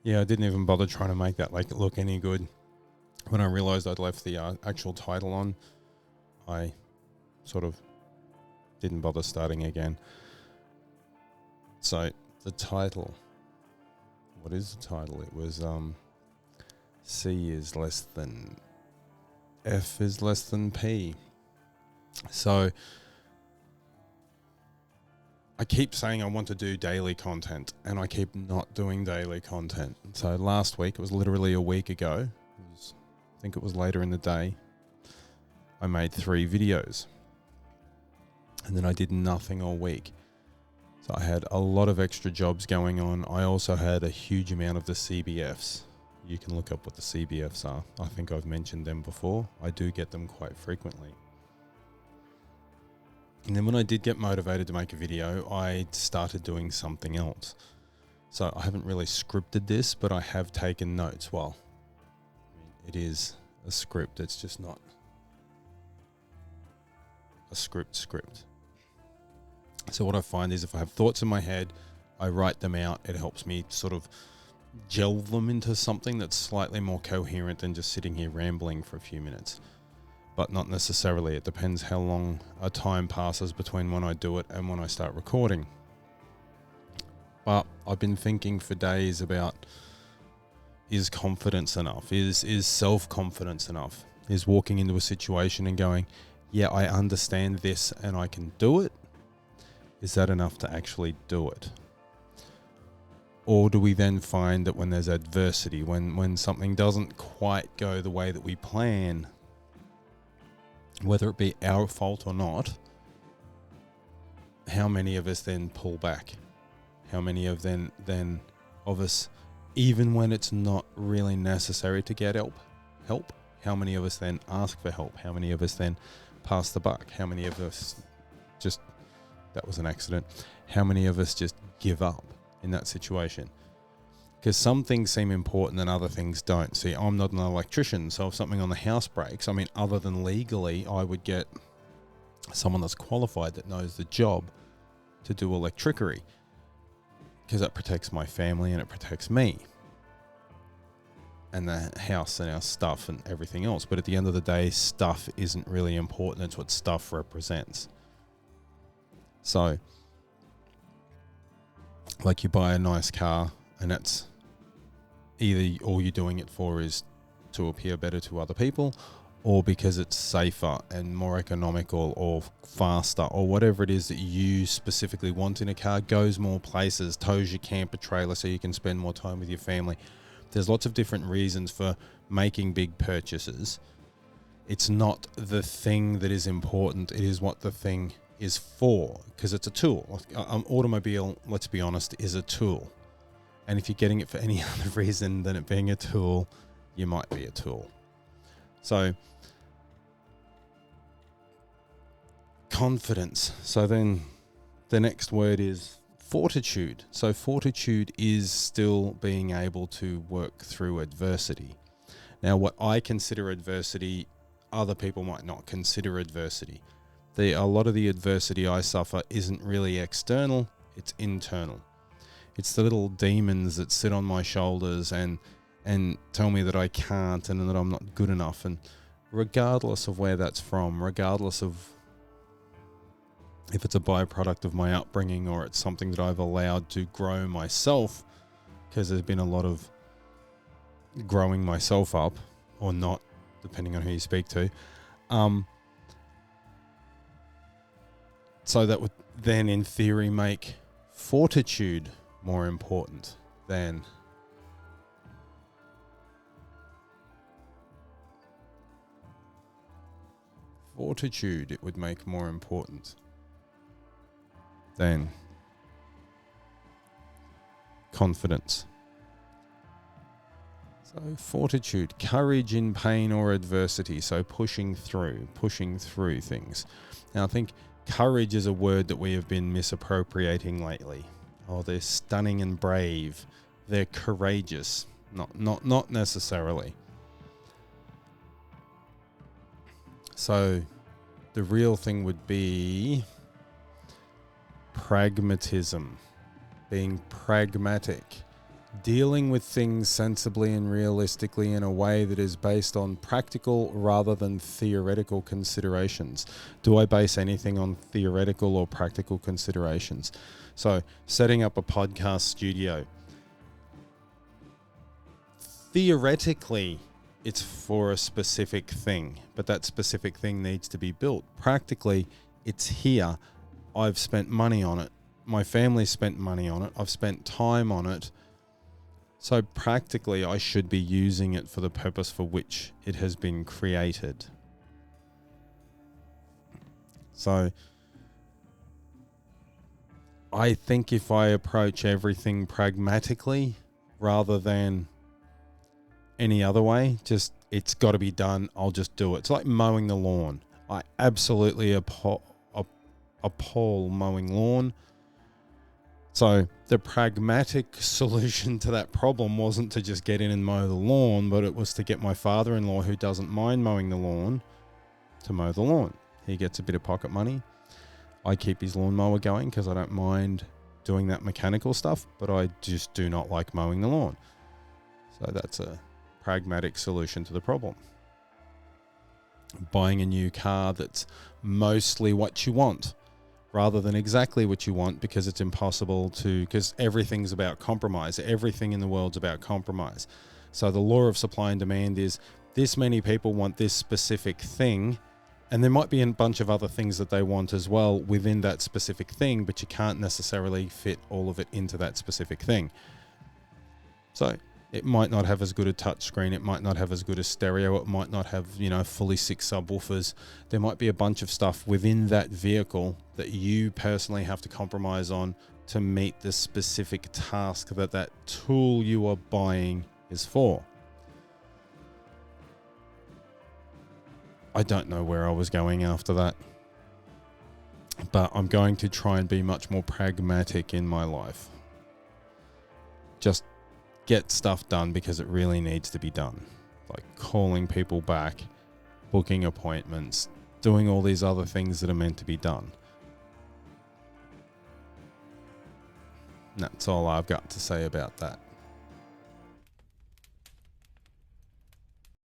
Yeah, I didn't even bother trying to make that like look any good. When I realized I'd left the actual title on, I sort of didn't bother starting again. So the title, what is the title? It was C is less than F is less than P. So I keep saying I want to do daily content, and I keep not doing daily content. So last week, it was literally a week ago, I think it was later in the day, I made 3 videos. And then I did nothing all week. So I had a lot of extra jobs going on. I also had a huge amount of the CBFs. You can look up what the CBFs are. I think I've mentioned them before. I do get them quite frequently. And then when I did get motivated to make a video, I started doing something else. So I haven't really scripted this, but I have taken notes. Well, it is a script. It's just not a script. So what I find is if I have thoughts in my head, I write them out. It helps me sort of gel them into something that's slightly more coherent than just sitting here rambling for a few minutes. But not necessarily. It depends how long a time passes between when I do it and when I start recording. But I've been thinking for days about, is confidence enough? Is self-confidence enough? Is walking into a situation and going, yeah, I understand this and I can do it? Is that enough to actually do it? Or do we then find that when there's adversity, when something doesn't quite go the way that we plan, whether it be our fault or not, how many of us then pull back? How many of us, even when it's not really necessary to get help, how many of us then ask for help? How many of us then pass the buck? How many of us just, that was an accident, how many of us just give up in that situation? Because some things seem important and other things don't. See, I'm not an electrician, so if something on the house breaks, I mean, other than legally, I would get someone that's qualified that knows the job to do electricery, because that protects my family and it protects me and the house and our stuff and everything else. But at the end of the day, stuff isn't really important. It's what stuff represents. So, like you buy a nice car and that's either all you're doing it for is to appear better to other people, or because it's safer and more economical or faster, or whatever it is that you specifically want in a car, goes more places, tows your camper trailer so you can spend more time with your family. There's lots of different reasons for making big purchases. It's not the thing that is important, it is what the thing is for, because it's a tool. An automobile, let's be honest, is a tool. And if you're getting it for any other reason than it being a tool, you might be a tool. So, confidence. So then the next word is fortitude. So fortitude is still being able to work through adversity. Now, what I consider adversity, other people might not consider adversity. A lot of the adversity I suffer isn't really external, it's internal. It's the little demons that sit on my shoulders and tell me that I can't and that I'm not good enough. And regardless of where that's from, regardless of if it's a byproduct of my upbringing or it's something that I've allowed to grow myself, because there's been a lot of growing myself up, or not, depending on who you speak to. So that would then, in theory, make fortitude more important than fortitude. It would make more important than confidence. So fortitude, courage in pain or adversity. So pushing through things. Now I think courage is a word that we have been misappropriating lately. Oh, they're stunning and brave. They're courageous. Not necessarily. So the real thing would be pragmatism. Being pragmatic. dealing with things sensibly and realistically in a way that is based on practical rather than theoretical considerations. Do I base anything on theoretical or practical considerations? So, setting up a podcast studio. Theoretically, it's for a specific thing, but that specific thing needs to be built. Practically, it's here. I've spent money on it. My family spent money on it. I've spent time on it. So practically, I should be using it for the purpose for which it has been created. So I think if I approach everything pragmatically rather than any other way, just it's got to be done, I'll just do it. It's like mowing the lawn. I absolutely appall mowing lawn. So the pragmatic solution to that problem wasn't to just get in and mow the lawn, but it was to get my father-in-law, who doesn't mind mowing the lawn, to mow the lawn. He gets a bit of pocket money. I keep his lawnmower going because I don't mind doing that mechanical stuff, but I just do not like mowing the lawn. So that's a pragmatic solution to the problem. Buying a new car that's mostly what you want, rather than exactly what you want, because it's impossible to, because everything's about compromise. Everything in the world's about compromise. So the law of supply and demand is this many people want this specific thing, and there might be a bunch of other things that they want as well within that specific thing, but you can't necessarily fit all of it into that specific thing. So it might not have as good a touchscreen. It might not have as good a stereo. It might not have, fully 6 subwoofers. There might be a bunch of stuff within that vehicle that you personally have to compromise on to meet the specific task that that tool you are buying is for. I don't know where I was going after that, but I'm going to try and be much more pragmatic in my life. Just get stuff done because it really needs to be done. Like calling people back, booking appointments, doing all these other things that are meant to be done. And that's all I've got to say about that.